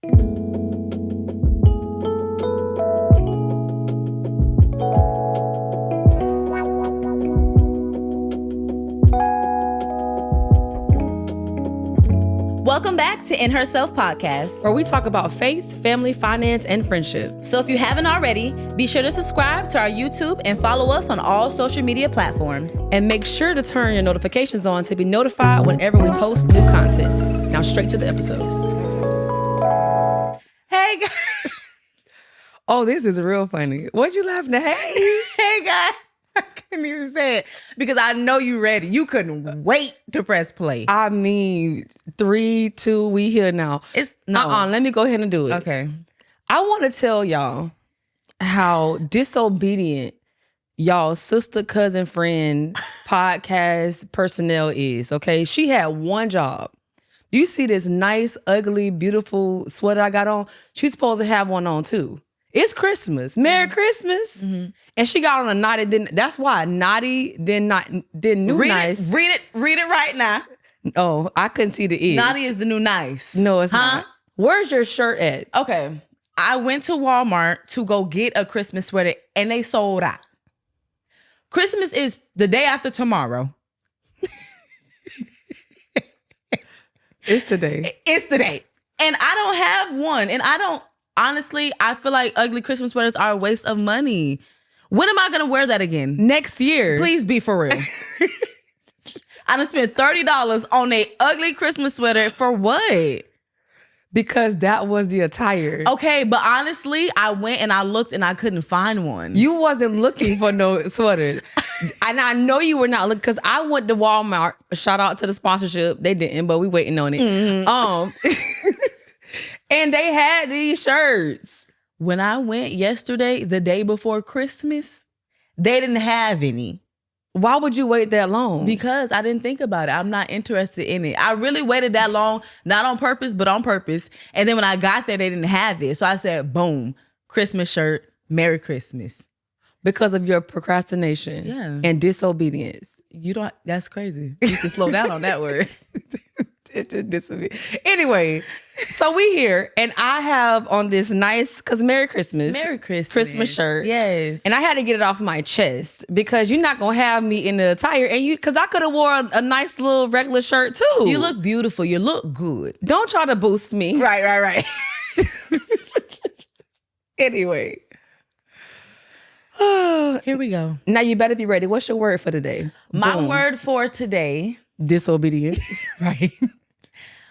Welcome back to In Herself Podcast, where we talk about faith, family, finance, and friendship. So if you haven't already, be sure to subscribe to our YouTube and follow us on all social media platforms. And make sure to turn your notifications on to be notified whenever we post new content. Now straight to the episode. Hey guys. Oh, this is real funny. What'd you laughing at? Hey guys. I couldn't even say it because I know you ready. You couldn't wait to press play. I mean, 3, 2, we here now. Let me go ahead and do it. Okay. I want to tell y'all how disobedient y'all sister, cousin, friend, podcast personnel is, okay? She had one job. You see this nice, ugly, beautiful sweater I got on? She's supposed to have one on too. It's Christmas. Merry Christmas. Mm-hmm. And she got on a naughty, that's why naughty, then new nice. Read it right now. Oh, I couldn't see the is. Naughty is the new nice. No, it's not. Where's your shirt at? Okay. I went to Walmart to go get a Christmas sweater and they sold out. Christmas is the day after tomorrow. It's today. It's today. And I don't have one. And honestly, I feel like ugly Christmas sweaters are a waste of money. When am I going to wear that again? Next year. Please be for real. I done spent $30 on a ugly Christmas sweater for what? Because that was the attire. Okay, but honestly, I went and I looked and I couldn't find one. You wasn't looking for no sweater. And I know you were not looking because I went to Walmart. Shout out to the sponsorship. They didn't, but we waiting on it. Mm-hmm. And they had these shirts. When I went yesterday, the day before Christmas, they didn't have any. Why would you wait that long? Because I didn't think about it. I'm not interested in it. I really waited that long, not on purpose, but on purpose. And then when I got there, they didn't have it. So I said, boom, Christmas shirt, Merry Christmas. Because of your procrastination and disobedience. That's crazy. You can slow down on that word. Anyway, so we here and I have on this nice, because Merry Christmas shirt. Yes. And I had to get it off my chest because you're not going to have me in the attire and because I could have wore a nice little regular shirt too. You look beautiful. You look good. Don't try to boost me. Right. Anyway. Here we go. Now you better be ready. What's your word for today? My word for today. Disobedient. Right.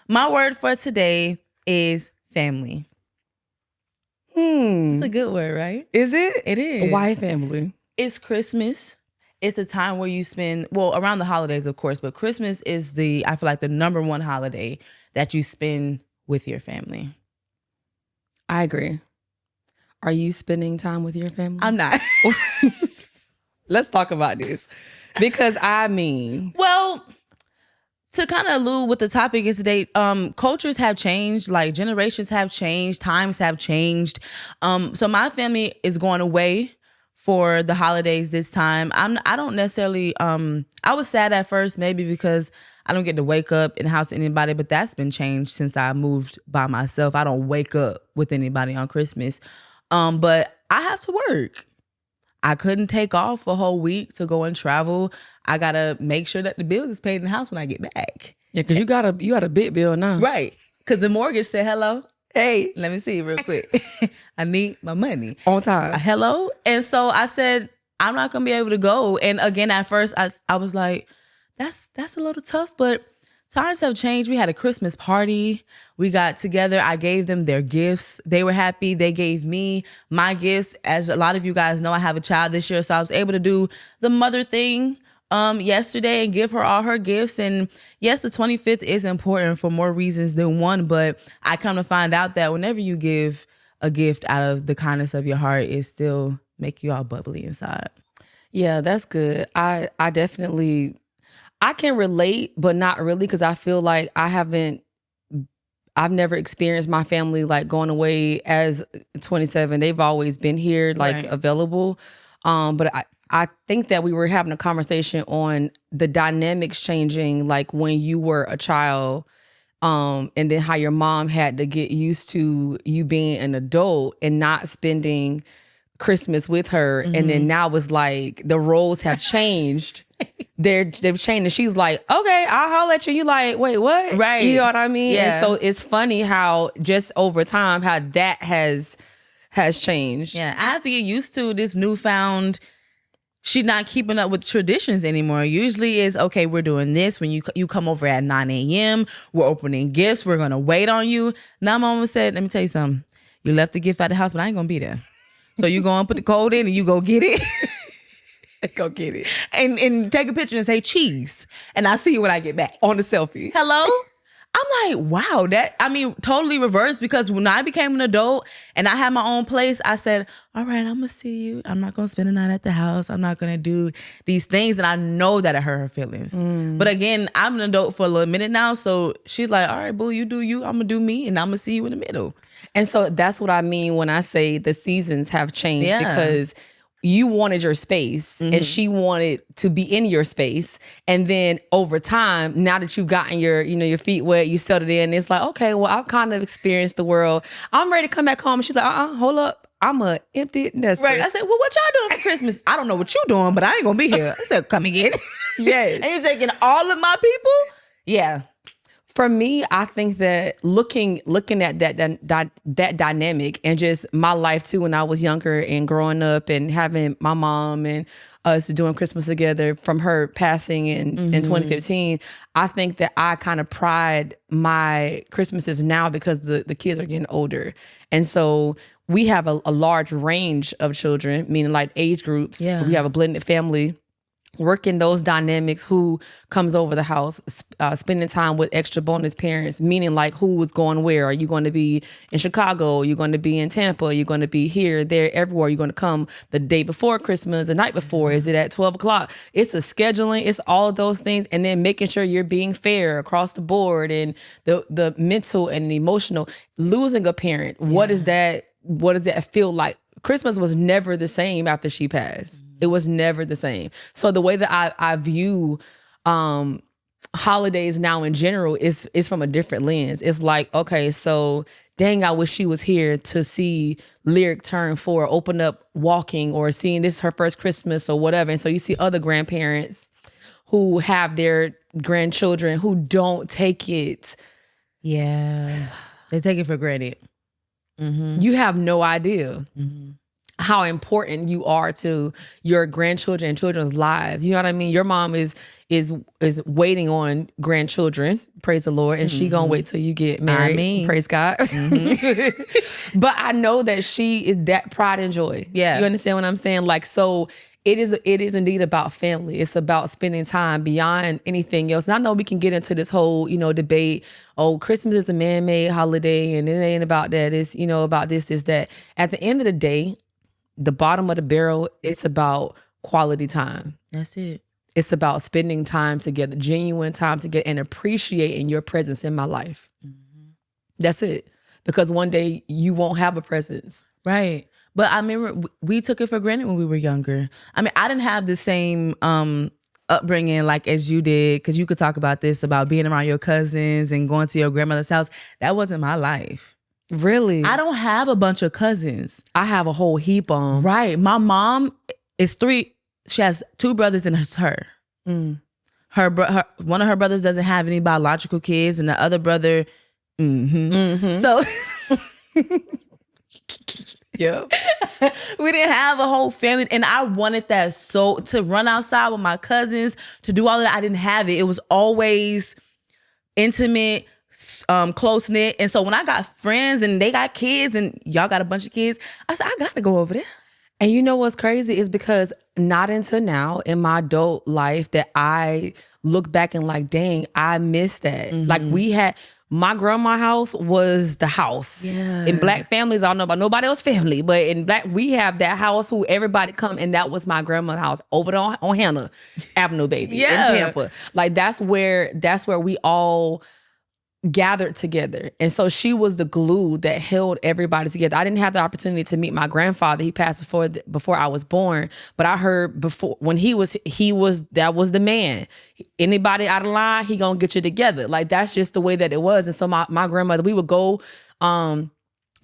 My word for today is family. It's a good word, right? Is it? It is. Why family? It's Christmas. It's a time where you spend, around the holidays, of course, but Christmas is I feel like the number one holiday that you spend with your family. I agree. Are you spending time with your family? I'm not. Let's talk about this. Because to kind of allude what the topic is today, cultures have changed, like generations have changed, times have changed. So my family is going away for the holidays this time. I don't necessarily, I was sad at first, maybe because I don't get to wake up in the house with anybody, but that's been changed since I moved by myself. I don't wake up with anybody on Christmas. But I have to work. I couldn't take off a whole week to go and travel. I gotta make sure that the bills is paid in the house when I get back. Yeah, because you got a big bill now. Right. Because the mortgage said, hello. Hey, let me see real quick. I need my money. On time. Hello. And so I said, I'm not going to be able to go. And again, at first, I was like, that's a little tough, but times have changed. We had a Christmas party. We got together. I gave them their gifts. They were happy. They gave me my gifts. As a lot of you guys know, I have a child this year, so I was able to do the mother thing yesterday and give her all her gifts. And yes, the 25th is important for more reasons than one, but I come to find out that whenever you give a gift out of the kindness of your heart, it still make you all bubbly inside. Yeah, that's good. I definitely, I can relate, but not really, because I feel like I've never experienced my family like going away as 27. They've always been here, like Right. available. But I think that we were having a conversation on the dynamics changing, like when you were a child, And then how your mom had to get used to you being an adult and not spending Christmas with her. And then now it's like the roles have changed. They've changed. And she's like, okay, I'll holler at you. You like, wait, what? Right. You know what I mean? Yeah. And so it's funny how just over time, how that has changed. Yeah, I have to get used to this newfound. She's not keeping up with traditions anymore. Usually is, okay, we're doing this when you come over at 9 a.m. We're opening gifts. We're going to wait on you. Now my mama said, let me tell you something. You left the gift at the house, but I ain't going to be there. So you go and put the code in and you go get it. Go get it. And take a picture and say cheese. And I'll see you when I get back. On the selfie. Hello? I'm like, wow, totally reversed, because when I became an adult and I had my own place, I said, all right, I'm going to see you. I'm not going to spend the night at the house. I'm not going to do these things. And I know that it hurt her feelings. But again, I'm an adult for a little minute now. So she's like, all right, boo, you do you. I'm going to do me. And I'm going to see you in the middle. And so that's what I mean when I say the seasons have changed, because you wanted your space and she wanted to be in your space. And then over time, now that you've gotten your feet wet, you settled in, it's like, okay, well, I've kind of experienced the world. I'm ready to come back home. And she's like, hold up. I'm a empty nester. Right. I said, well, what y'all doing for Christmas? I don't know what you doing, but I ain't going to be here. I said, come again. Yes. And you're taking all of my people? Yeah. For me, I think that looking at that dynamic and just my life too, when I was younger and growing up and having my mom and us doing Christmas together from her passing in 2015, I think that I kind of pride my Christmases now because the kids are getting older. And so we have a large range of children, meaning like age groups. Yeah. We have a blended family. Working those dynamics, who comes over the house, spending time with extra bonus parents, meaning like who is going where. Are you going to be in Chicago? Are you going to be in Tampa? Are you going to be here, there, everywhere? Are you going to come the day before Christmas, the night before? Is it at 12 o'clock? It's a scheduling. It's all of those things. And then making sure you're being fair across the board, and the mental and emotional. Losing a parent, what does that feel like? Christmas was never the same after she passed. It was never the same. So the way that I view holidays now in general is from a different lens. It's like, okay, so dang, I wish she was here to see Lyric turn 4, open up walking, or seeing this her first Christmas or whatever. And so you see other grandparents who have their grandchildren who don't take it. Yeah. They take it for granted. You have no idea how important you are to your grandchildren and children's lives. You know what I mean? Your mom is waiting on grandchildren, praise the Lord, and she gonna wait till you get married. Praise God. But I know that she is that pride and joy. Yeah. You understand what I'm saying? Like, so it is indeed about family. It's about spending time beyond anything else. And I know we can get into this whole, debate. Oh, Christmas is a man-made holiday and it ain't about that. It's, about this, that. At the end of the day, the bottom of the barrel, it's about quality time. That's it. It's about spending time together, genuine time together, and appreciating your presence in my life. That's it. Because one day you won't have a presence. Right. But I remember we took it for granted when we were younger. I mean, I didn't have the same upbringing like as you did, because you could talk about this, about being around your cousins and going to your grandmother's house. That wasn't my life. Really? I don't have a bunch of cousins. I have a whole heap on. Right. My mom is 3. She has 2 brothers and it's her. Her one of her brothers doesn't have any biological kids, and the other brother, So yeah. we didn't have a whole family, and I wanted that to run outside with my cousins, to do all that. I didn't have it. It was always intimate, close knit. And so when I got friends and they got kids and y'all got a bunch of kids, I said, I gotta go over there. And you know what's crazy is because not until now in my adult life that I look back and like, dang, I miss that. Like my grandma's house was the house. Yeah. In Black families, I don't know about nobody else's family, but in Black, we have that house who everybody come, and that was my grandma's house over there on Hannah Avenue, baby, in Tampa. Like that's where we all gathered together. And so she was the glue that held everybody together. I didn't have the opportunity to meet my grandfather. He passed before I was born, but I heard before when he was that was the man. Anybody out of line, he gonna get you together. Like that's just the way that it was. And so my grandmother, we would go,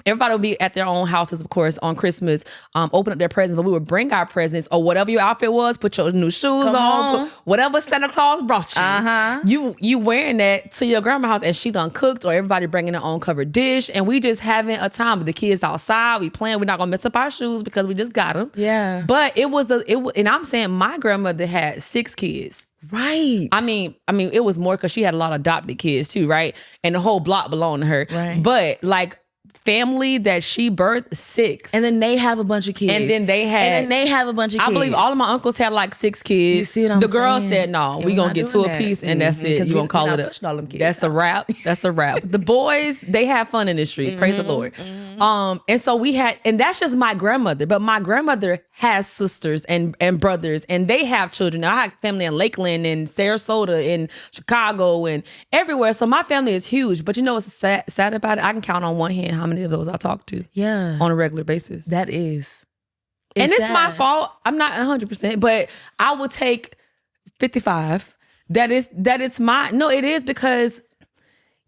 everybody would be at their own houses, of course, on Christmas, open up their presents, but we would bring our presents or whatever your outfit was, put your new shoes on, put whatever Santa Claus brought you. You wearing that to your grandma's house and she done cooked, or everybody bringing their own covered dish, and we just having a time with the kids outside. We playing. We're not gonna mess up our shoes because we just got them. Yeah. But and I'm saying my grandmother had 6 kids. Right. I mean, it was more because she had a lot of adopted kids too, right? And the whole block belonged to her. Right. But like, family that she birthed 6, and then they have a bunch of kids, and then they have a bunch of kids. I believe all of my uncles had like 6 kids. You see what I'm the girl saying? said, no, we gonna get 2 apiece, and that's it. Because You gonna call it that's a wrap. That's a wrap. The boys, they have fun in the streets. Praise the Lord. And so we had, and that's just my grandmother, but my grandmother has sisters and brothers, and they have children. I have family in Lakeland and Sarasota and Chicago and everywhere. So my family is huge, but you know what's sad about it? I can count on one hand how many of those I talk to on a regular basis. That is. And it's my fault. I'm not 100%, but I will take 55. That it's my, no, it is, because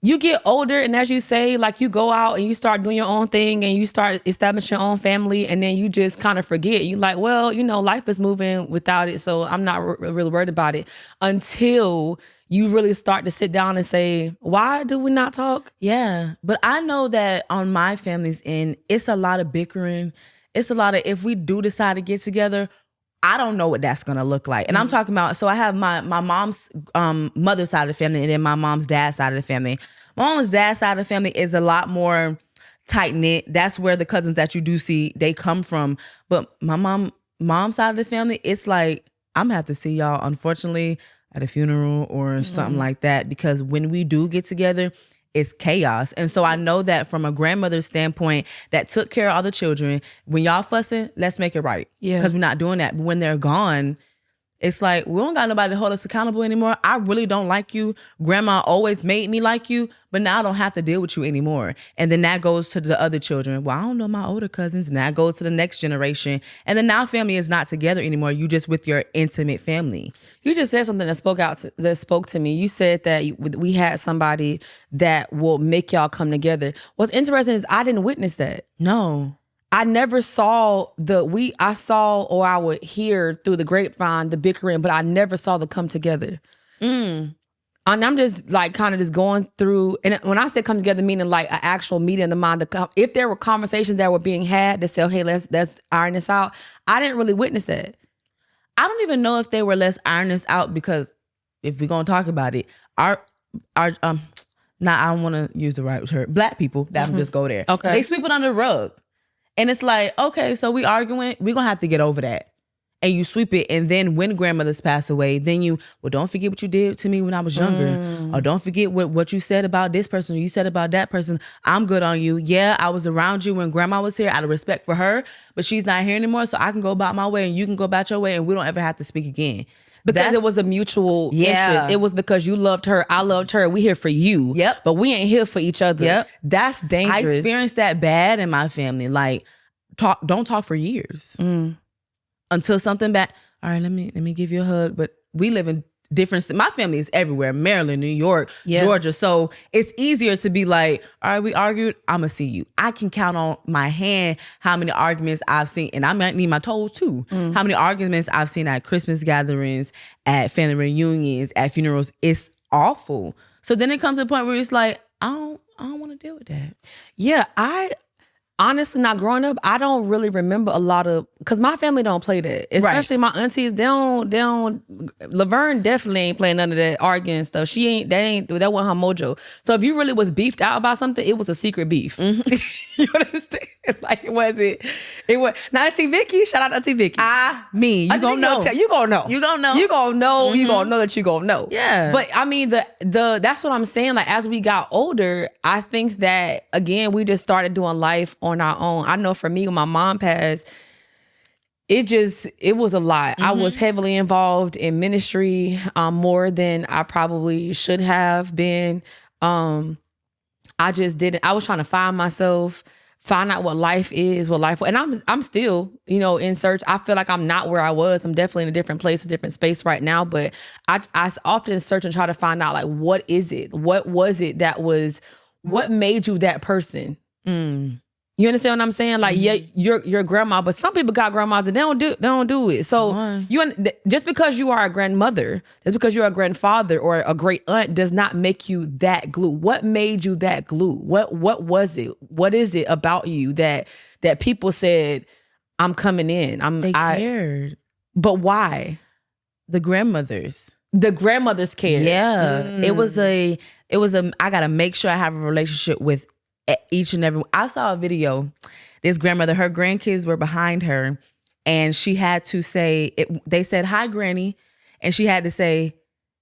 you get older, and as you say, like you go out and you start doing your own thing and you start establishing your own family, and then you just kind of forget. You like, well, you know, life is moving without it, so I'm not really worried about it, until you really start to sit down and say, why do we not talk? Yeah. But I know that on my family's end, it's a lot of bickering. It's a lot of, if we do decide to get together, I don't know what that's going to look like. And I'm talking about, so I have my mom's mother's side of the family, and then my mom's dad's side of the family. My mom's dad's side of the family is a lot more tight-knit. That's where the cousins that you do see, they come from. But my mom's side of the family, it's like, I'm going to have to see y'all, unfortunately, at a funeral or something like that, because when we do get together, it's chaos. And so I know that from a grandmother's standpoint that took care of all the children, when y'all fussing, let's make it right. Yeah. Because we're not doing that. But when they're gone, it's like, we don't got nobody to hold us accountable anymore. I really don't like you. Grandma always made me like you, but now I don't have to deal with you anymore. And then that goes to the other children. Well, I don't know my older cousins. And that goes to the next generation. And then now family is not together anymore. You just with your intimate family. You just said something that spoke to me. You said that we had somebody that will make y'all come together. What's interesting is I didn't witness that. No. I never saw I saw, or I would hear through the grapevine, the bickering, but I never saw the come together. And I'm just like kind of just going through, and when I say come together, meaning like an actual meeting in the mind, if there were conversations that were being had to say, hey, let's iron this out. I didn't really witness that. I don't even know if they were let's iron this out, because if we're going to talk about it, our I don't want to use the right word, Black people, that just go there. Okay. They sweep it under the rug. And it's like, okay, so we arguing, we're going to have to get over that. And you sweep it. And then when grandmothers pass away, then don't forget what you did to me when I was younger. Or don't forget what you said about this person, or you said about that person. I'm good on you. Yeah, I was around you when grandma was here out of respect for her, but she's not here anymore. So I can go about my way and you can go about your way, and we don't ever have to speak again. Because it was a mutual interest. It was because you loved her, I loved her. We here for you. Yep. But we ain't here for each other. Yep. That's dangerous. I experienced that bad in my family. Like, don't talk for years until something bad. All right, let me give you a hug. But we live in different. My family is everywhere: Maryland, New York, Georgia. So it's easier to be like, all right, we argued. I'ma see you. I can count on my hand how many arguments I've seen, and I might need my toes too. How many arguments I've seen at Christmas gatherings, at family reunions, at funerals. It's awful. So then it comes to a point where it's like, I don't want to deal with that. Yeah, honestly, not growing up, I don't really remember a lot of, because my family don't play that. Especially my aunties, Laverne definitely ain't playing none of that arguing stuff. That wasn't her mojo. So if you really was beefed out about something, it was a secret beef. You understand? Like, it was. Now, Auntie Vicky, shout out to Auntie Vicky. You gonna know. You gonna know. You gonna know. You gonna know. You gonna know that you gonna know. Yeah. But I mean, that's what I'm saying. Like, as we got older, I think that, again, we just started doing life on our own. I know for me, when my mom passed, it was a lot. I was heavily involved in ministry, more than I probably should have been. I just didn't. I was trying to find myself, find out what life is, and I'm still, in search. I feel like I'm not where I was. I'm definitely in a different place, a different space right now. But I often search and try to find out, like, what is it? What was it what made you that person? You understand what I'm saying? Like, yeah, your grandma, but some people got grandmas and they don't do it. So just because you are a grandmother, just because you're a grandfather or a great aunt does not make you that glue. What made you that glue? What was it? What is it about you that people said, I'm coming in? They cared. But why? The grandmothers cared. Yeah. It was I gotta make sure I have a relationship with each and every. I saw a video. This grandmother, her grandkids were behind her, and she had to say they said, "Hi, Granny," and she had to say,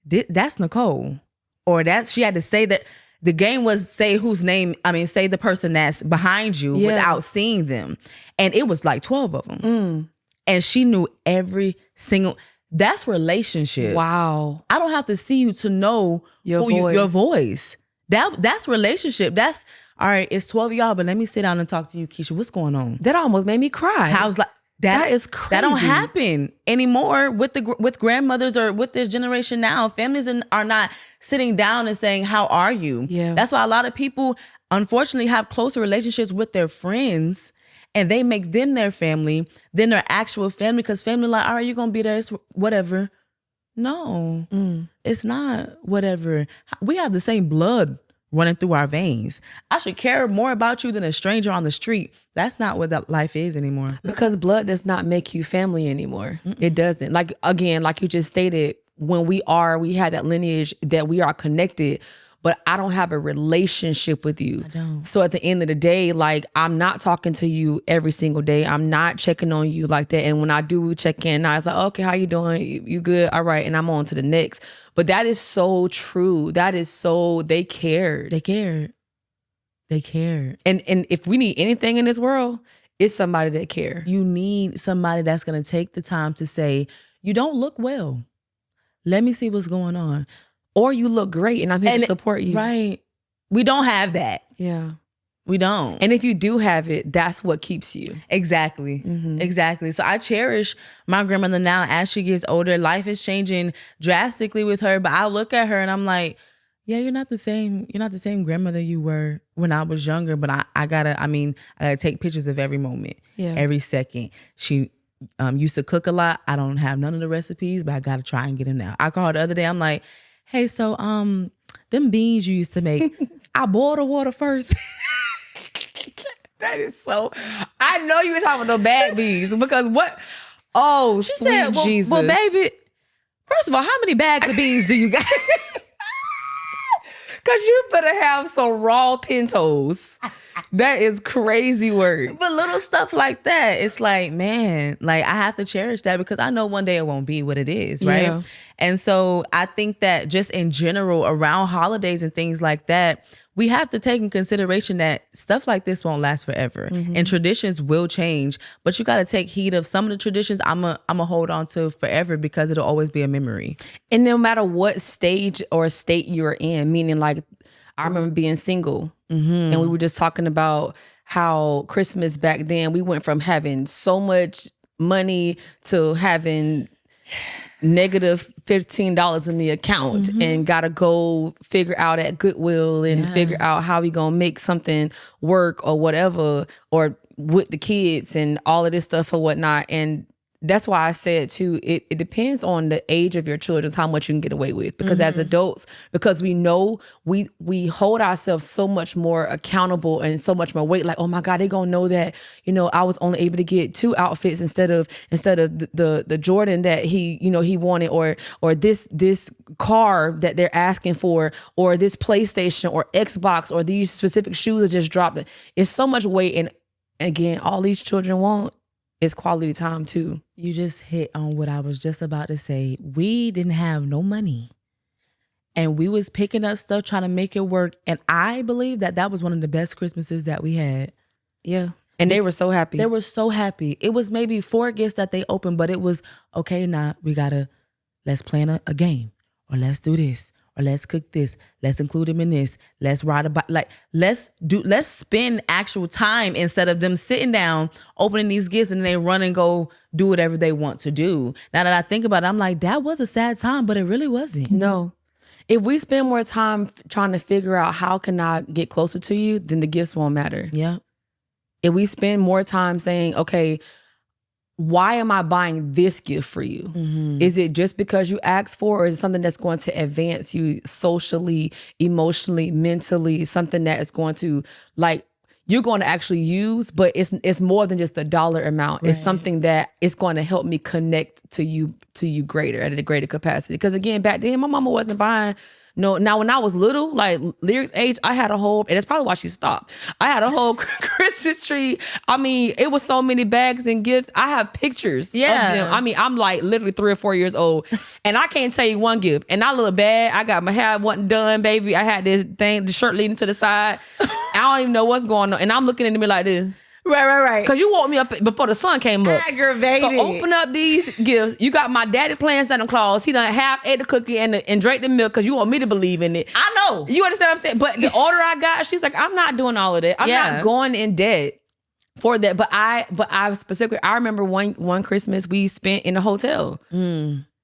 "That's Nicole," or she had to say that. The game was say whose name. I mean, say the person that's behind you without seeing them, and it was like 12 of them, and she knew every single. That's relationship. Wow. I don't have to see you to know your voice. That's relationship. That's all right. It's 12 of y'all, but let me sit down and talk to you, Keisha. What's going on? That almost made me cry. I was like, that is crazy. That don't happen anymore with grandmothers or with this generation now. Families are not sitting down and saying, "How are you?" Yeah. That's why a lot of people, unfortunately, have closer relationships with their friends, and they make them their family than their actual family. Because family, like, all right, you're gonna be there, it's whatever. No, it's not whatever. We have the same blood running through our veins. I should care more about you than a stranger on the street. That's not what that life is anymore. Because blood does not make you family anymore. It doesn't. Like, again, like you just stated, when we had that lineage that we are connected, but I don't have a relationship with you. I don't. So at the end of the day, like, I'm not talking to you every single day. I'm not checking on you like that. And when I do check in, I was like, okay, how you doing? You good? All right. And I'm on to the next. But that is so true. That is so, they cared. They cared. They cared. And if we need anything in this world, it's somebody that care. You need somebody that's going to take the time to say, you don't look well. Let me see what's going on. Or you look great and I'm here to support you. Right. We don't have that. Yeah. We don't. And if you do have it, that's what keeps you. Exactly. Exactly. So I cherish my grandmother now as she gets older. Life is changing drastically with her. But I look at her and I'm like, yeah, you're not the same grandmother you were when I was younger. But I gotta take pictures of every moment. Yeah. Every second. She used to cook a lot. I don't have none of the recipes, but I gotta try and get them now. I called her the other day. I'm like, hey, so them beans you used to make, I boiled the water first. That is so. I know you were talking about no bad beans because what? Oh, she sweet said, Jesus! Well, baby, first of all, how many bags of beans do you got? Because you better have some raw pintos. That is crazy work. But little stuff like that, it's like, man, like, I have to cherish that because I know one day it won't be what it is, right? Yeah. And so I think that just in general, around holidays and things like that, we have to take in consideration that stuff like this won't last forever. And traditions will change, but you got to take heed of some of the traditions I'm a hold on to forever because it'll always be a memory. And no matter what stage or state you're in, meaning, like, I remember being single and we were just talking about how Christmas back then, we went from having so much money to having negative $15 in the account and gotta go figure out at Goodwill and figure out how we gonna make something work or whatever, or with the kids and all of this stuff or whatnot. And that's why I said too, it depends on the age of your children, how much you can get away with. Because as adults, because we know we hold ourselves so much more accountable and so much more weight. Like, oh my God, they gonna know that, I was only able to get 2 outfits instead of the Jordan that he wanted, or this car that they're asking for, or this PlayStation or Xbox, or these specific shoes that just dropped. It's so much weight, and again, all these children want is quality time too. You just hit on what I was just about to say. We didn't have no money, and we was picking up stuff trying to make it work. And I believe that was one of the best Christmases that we had. Yeah. And they were so happy. They were so happy. It was maybe 4 gifts that they opened, but it was, okay, now let's plan a game, or let's do this, or let's cook this. Let's include them in this. Let's ride a bike. Like, let's spend actual time instead of them sitting down, opening these gifts, and they run and go do whatever they want to do. Now that I think about it, I'm like, that was a sad time, but it really wasn't. No. If we spend more time trying to figure out how can I get closer to you, then the gifts won't matter. Yeah. If we spend more time saying, okay, why am I buying this gift for you? Mm-hmm. Is it just because you asked for, or is it something that's going to advance you socially, emotionally, mentally, something that is going to, like, you're going to actually use, but it's more than just a dollar amount. Right. It's something that is going to help me connect to you greater, at a greater capacity. Because again, back then, my mama wasn't buying. No, now when I was little, like Lyric's age, I had a whole, and that's probably why she stopped. I had a whole Christmas tree. I mean, it was so many bags and gifts. I have pictures of them. I mean, I'm like literally 3 or 4 years old, and I can't tell you one gift. And I look bad. I got my hair wasn't done, baby. I had this thing, the shirt leading to the side. I don't even know what's going on, and I'm looking at me like this. Right. Because you woke me up before the sun came up. Aggravated. So open up these gifts. You got my daddy playing Santa Claus. He done half ate the cookie and drank the milk because you want me to believe in it. I know. You understand what I'm saying? But the order I got, she's like, I'm not doing all of that. I'm not going in debt for that. But I specifically, I remember one Christmas we spent in a hotel.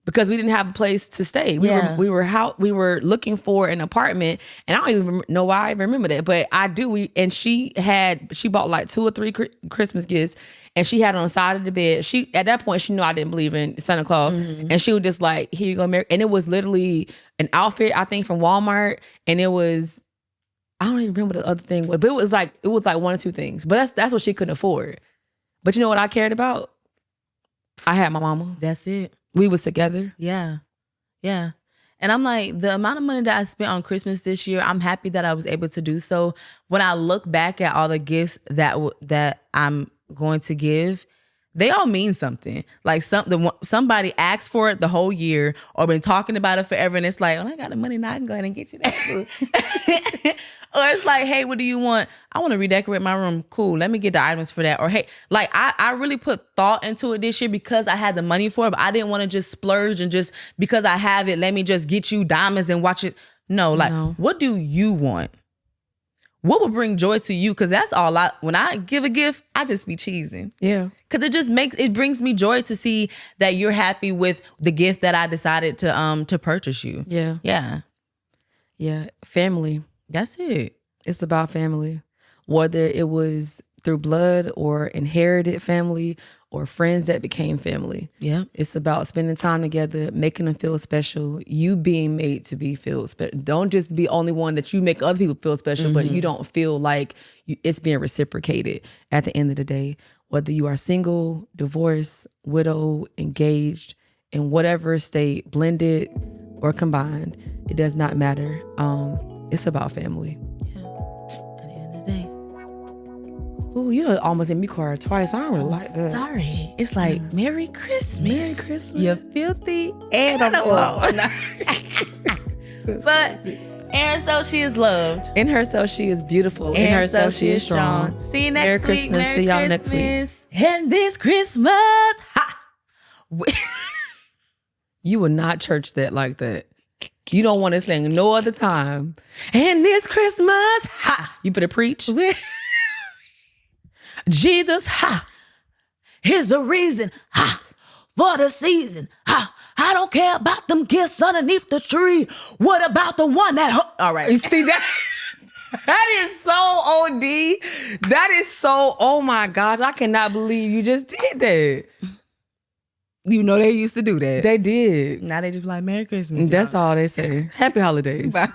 Because we didn't have a place to stay. We were looking for an apartment, and I don't even know why I remember that, but I do. She bought like 2 or 3 Christmas gifts, and she had it on the side of the bed. At that point she knew I didn't believe in Santa Claus, and she was just like, "Here you go, Mary." And it was literally an outfit, I think, from Walmart, and it was, I don't even remember the other thing, but it was like 1 or 2 things. But that's what she couldn't afford. But you know what I cared about? I had my mama. That's it. We was together. Yeah. And I'm like, the amount of money that I spent on Christmas this year, I'm happy that I was able to do so. When I look back at all the gifts that I'm going to give, they all mean something. Like somebody asked for it the whole year or been talking about it forever, and it's like, oh, I got the money now, I can go ahead and get you that. Or it's like, hey, what do you want? I want to redecorate my room. Cool, let me get the items for that. Or hey, like I really put thought into it this year because I had the money for it, but I didn't want to just splurge and just because I have it, let me just get you diamonds and watch it. No, what do you want? What would bring joy to you? Because that's all when I give a gift, I just be cheesing. Yeah. Because it brings me joy to see that you're happy with the gift that I decided to purchase you. Yeah. Family. That's it. It's about family. Whether it was through blood or inherited family or friends that became family. Yeah. It's about spending time together, making them feel special, you being made to be feel special. Don't just be only one that you make other people feel special, but you don't feel like it's being reciprocated at the end of the day. Whether you are single, divorced, widow, engaged, in whatever state, blended or combined, it does not matter. It's about family. Yeah. At the end of the day. Ooh, you know, almost made me cry twice. I don't really like that. Sorry. It's like, Merry Christmas. Merry Christmas. You're filthy animal. But in herself, she is loved. In herself, she is beautiful. In herself, she is strong. See you next week. Merry Christmas. See y'all next week. And this Christmas. Ha! You would not church that like that. You don't want to sing no other time. And this Christmas, ha! You better preach. Jesus, ha! Here's the reason, ha! For the season, ha! I don't care about them gifts underneath the tree. What about the one that... All right. You see that? That is so OD. That is so, oh my gosh, I cannot believe you just did that. You know they used to do that. They did. Now they just like, Merry Christmas. That's all they say. Happy holidays. Bye.